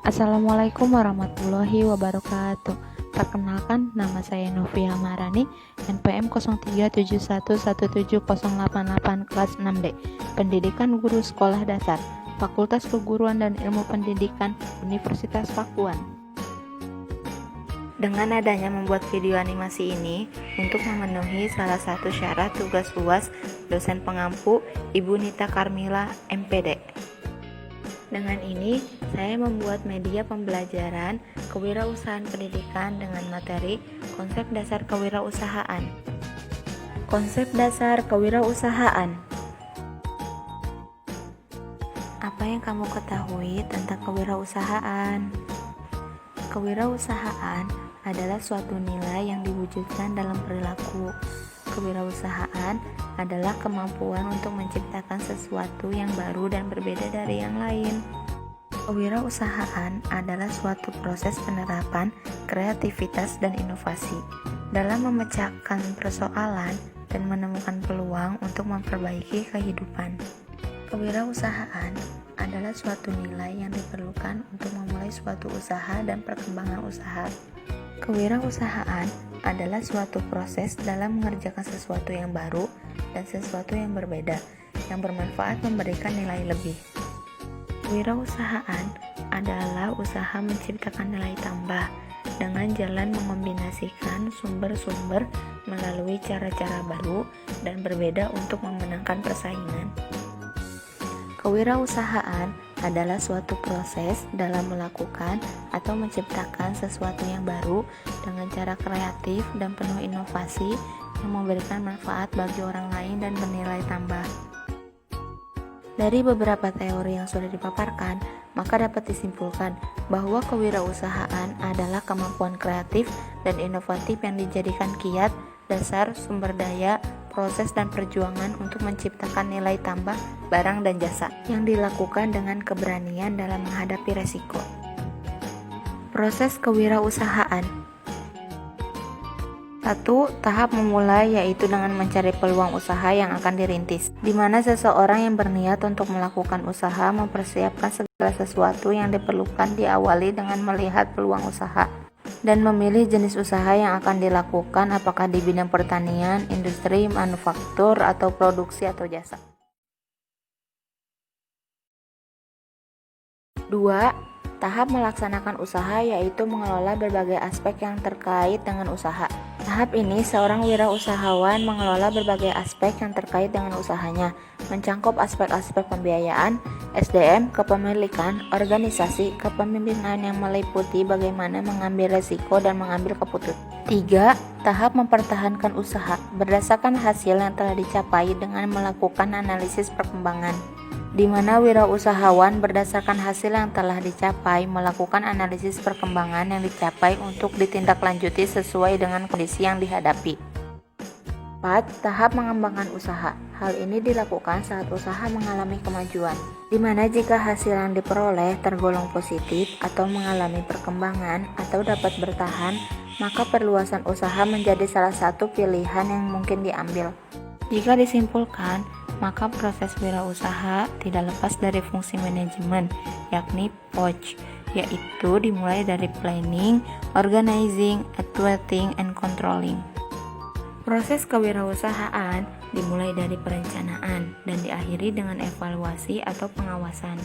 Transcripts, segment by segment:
Assalamualaikum warahmatullahi wabarakatuh. Perkenalkan, nama saya Novia Marani, NPM 0371170888 kelas 6D, Pendidikan Guru Sekolah Dasar, Fakultas Keguruan dan Ilmu Pendidikan, Universitas Pakuan. Dengan adanya membuat video animasi ini untuk memenuhi salah satu syarat tugas UAS dosen pengampu Ibu Nita Karmila, MPD. Dengan ini, saya membuat media pembelajaran kewirausahaan pendidikan dengan materi konsep dasar kewirausahaan. Konsep dasar kewirausahaan. Apa yang kamu ketahui tentang kewirausahaan? Kewirausahaan adalah suatu nilai yang diwujudkan dalam perilaku. Kewirausahaan adalah kemampuan untuk menciptakan sesuatu yang baru dan berbeda dari yang lain. Kewirausahaan adalah suatu proses penerapan kreativitas dan inovasi dalam memecahkan persoalan dan menemukan peluang untuk memperbaiki kehidupan. Kewirausahaan adalah suatu nilai yang diperlukan untuk memulai suatu usaha dan perkembangan usaha. Kewirausahaan adalah suatu proses dalam mengerjakan sesuatu yang baru dan sesuatu yang berbeda, yang bermanfaat memberikan nilai lebih. Kewirausahaan adalah usaha menciptakan nilai tambah dengan jalan mengombinasikan sumber-sumber melalui cara-cara baru dan berbeda untuk memenangkan persaingan. Kewirausahaan adalah suatu proses dalam melakukan atau menciptakan sesuatu yang baru dengan cara kreatif dan penuh inovasi yang memberikan manfaat bagi orang lain dan bernilai tambah. Dari beberapa teori yang sudah dipaparkan, maka dapat disimpulkan bahwa kewirausahaan adalah kemampuan kreatif dan inovatif yang dijadikan kiat, dasar, sumber daya, proses dan perjuangan untuk menciptakan nilai tambah barang dan jasa yang dilakukan dengan keberanian dalam menghadapi resiko. Proses kewirausahaan. 1. Tahap memulai, yaitu dengan mencari peluang usaha yang akan dirintis, di mana seseorang yang berniat untuk melakukan usaha mempersiapkan segala sesuatu yang diperlukan diawali dengan melihat peluang usaha dan memilih jenis usaha yang akan dilakukan, apakah di bidang pertanian, industri, manufaktur, atau produksi atau jasa. 2. Tahap melaksanakan usaha, yaitu mengelola berbagai aspek yang terkait dengan usaha. Tahap ini, seorang wirausahawan mengelola berbagai aspek yang terkait dengan usahanya, mencangkup aspek-aspek pembiayaan, SDM, kepemilikan, organisasi, kepemimpinan yang meliputi bagaimana mengambil resiko dan mengambil keputusan. 3. Tahap mempertahankan usaha, berdasarkan hasil yang telah dicapai dengan melakukan analisis perkembangan, di mana wirausahawan berdasarkan hasil yang telah dicapai melakukan analisis perkembangan yang dicapai untuk ditindaklanjuti sesuai dengan kondisi yang dihadapi. 4. Tahap mengembangkan usaha. Hal ini dilakukan saat usaha mengalami kemajuan, di mana jika hasil yang diperoleh tergolong positif atau mengalami perkembangan atau dapat bertahan, maka perluasan usaha menjadi salah satu pilihan yang mungkin diambil. Jika disimpulkan, maka proses wirausaha tidak lepas dari fungsi manajemen, yakni POC, yaitu dimulai dari planning, organizing, actuating, and controlling. Proses kewirausahaan dimulai dari perencanaan dan diakhiri dengan evaluasi atau pengawasan.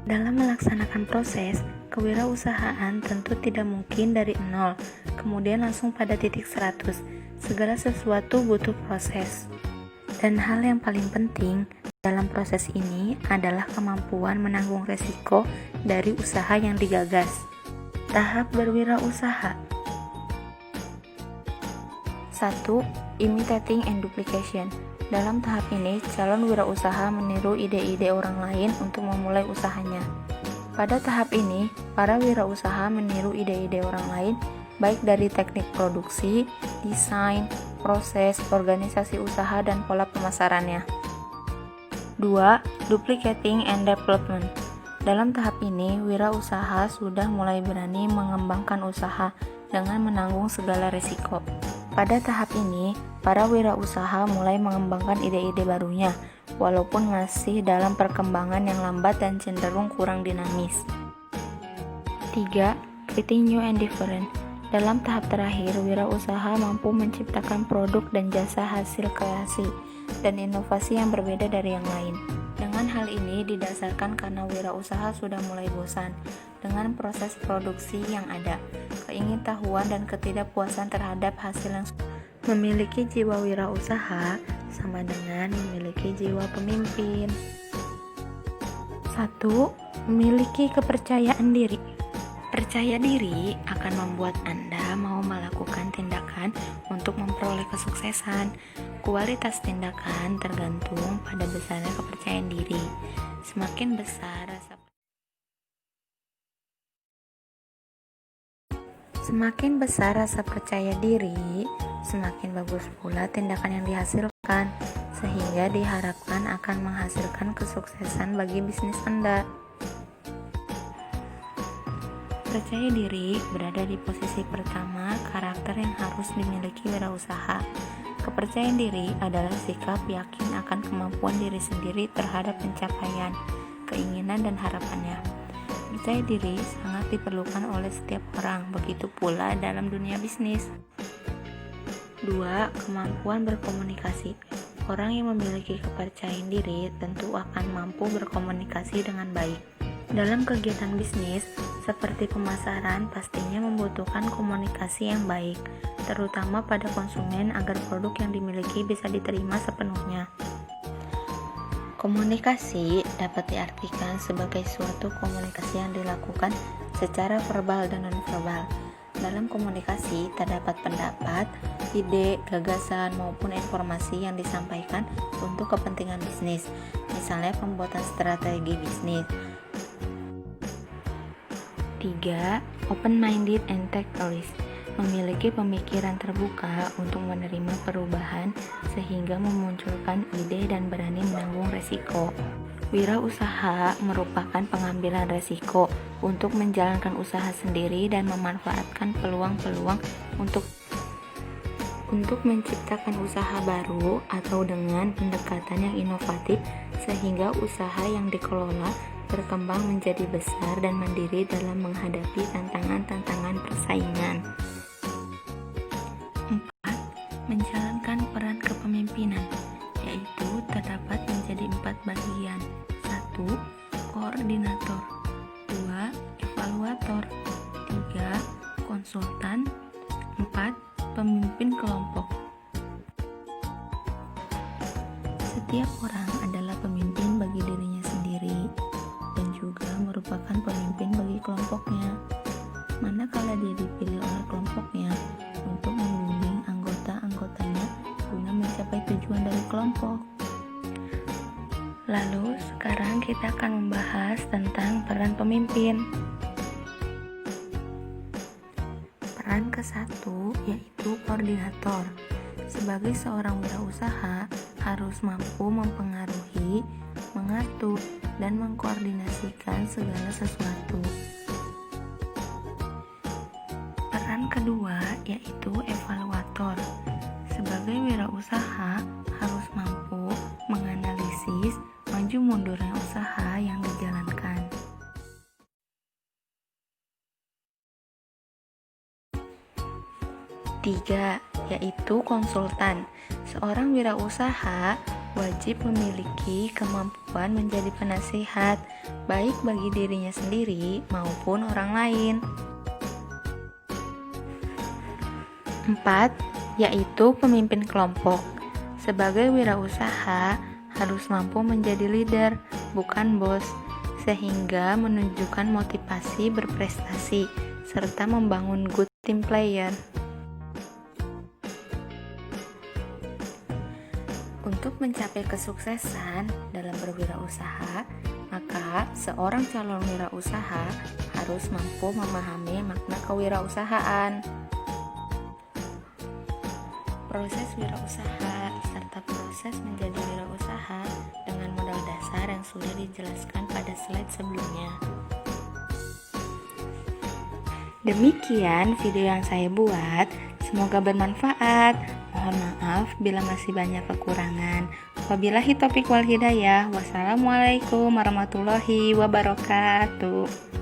Dalam melaksanakan proses kewirausahaan tentu tidak mungkin dari nol, kemudian langsung pada titik 100. Segala sesuatu butuh proses. Dan hal yang paling penting dalam proses ini adalah kemampuan menanggung resiko dari usaha yang digagas. Tahap berwirausaha. 1. Imitating and duplication. Dalam tahap ini, calon wirausaha meniru ide-ide orang lain untuk memulai usahanya. Pada tahap ini, para wirausaha meniru ide-ide orang lain, baik dari teknik produksi, desain, proses, organisasi usaha, dan pola pemasarannya. 2. Duplicating and development. Dalam tahap ini, wirausaha sudah mulai berani mengembangkan usaha dengan menanggung segala risiko. Pada tahap ini, para wirausaha mulai mengembangkan ide-ide barunya, walaupun masih dalam perkembangan yang lambat dan cenderung kurang dinamis. 3. Creating new and different. Dalam tahap terakhir, wirausaha mampu menciptakan produk dan jasa hasil kreasi dan inovasi yang berbeda dari yang lain. Dengan hal ini didasarkan karena wirausaha sudah mulai bosan dengan proses produksi yang ada, keingintahuan dan ketidakpuasan terhadap hasil yang memiliki jiwa wirausaha sama dengan memiliki jiwa pemimpin. 1. Memiliki kepercayaan diri. Percaya diri akan membuat Anda mau melakukan tindakan untuk memperoleh kesuksesan. Kualitas tindakan tergantung pada besarnya kepercayaan diri. Semakin besar rasa percaya diri, semakin bagus pula tindakan yang dihasilkan, sehingga diharapkan akan menghasilkan kesuksesan bagi bisnis Anda. Percaya diri berada di posisi pertama karakter yang harus dimiliki wirausaha. Kepercayaan diri adalah sikap yakin akan kemampuan diri sendiri terhadap pencapaian, keinginan dan harapannya. Percaya diri sangat diperlukan oleh setiap orang, begitu pula dalam dunia bisnis. 2. Kemampuan berkomunikasi. Orang yang memiliki kepercayaan diri tentu akan mampu berkomunikasi dengan baik. Dalam kegiatan bisnis, seperti pemasaran, pastinya membutuhkan komunikasi yang baik, terutama pada konsumen agar produk yang dimiliki bisa diterima sepenuhnya. Komunikasi dapat diartikan sebagai suatu komunikasi yang dilakukan secara verbal dan non-verbal. Dalam komunikasi terdapat pendapat, ide, gagasan, maupun informasi yang disampaikan untuk kepentingan bisnis, misalnya pembuatan strategi bisnis. 3. Open-minded and take a risk. Memiliki pemikiran terbuka untuk menerima perubahan sehingga memunculkan ide dan berani menanggung resiko. Wirausaha merupakan pengambilan resiko untuk menjalankan usaha sendiri dan memanfaatkan peluang-peluang untuk menciptakan usaha baru atau dengan pendekatan yang inovatif sehingga usaha yang dikelola berkembang menjadi besar dan mandiri dalam menghadapi tantangan-tantangan persaingan. 4. Menjalankan peran kepemimpinan, yaitu terdapat menjadi 4 bagian. 1. Koordinator. 2. Evaluator. 3. Konsultan. 4. Pemimpin kelompok. Setiap orang adalah pemimpin bagi dirinya sendiri dan juga merupakan pemimpin bagi kelompoknya. Manakala dia dipilih oleh kelompoknya untuk membimbing anggota-anggotanya guna mencapai tujuan dari kelompok. Lalu sekarang kita akan membahas tentang peran pemimpin. Peran ke-1 yaitu koordinator. Sebagai seorang wirausaha harus mampu mempengaruhi, mengatur, dan mengkoordinasikan segala sesuatu. Peran kedua yaitu evaluator. Sebagai wirausaha harus mampu menganalisis maju mundurnya usaha yang dijalankan. 3. Yaitu konsultan. Seorang wirausaha wajib memiliki kemampuan menjadi penasihat, baik bagi dirinya sendiri maupun orang lain. 4. Yaitu pemimpin kelompok. Sebagai wirausaha harus mampu menjadi leader, bukan bos, sehingga menunjukkan motivasi berprestasi, serta membangun good team player. Untuk mencapai kesuksesan dalam berwirausaha, maka seorang calon wirausaha harus mampu memahami makna kewirausahaan, proses wirausaha, serta proses menjadi wirausaha dengan modal dasar yang sudah dijelaskan pada slide sebelumnya. Demikian video yang saya buat, semoga bermanfaat. Mohon maaf bila masih banyak kekurangan. Wabillahi taufiq wal hidayah. Wassalamualaikum warahmatullahi wabarakatuh.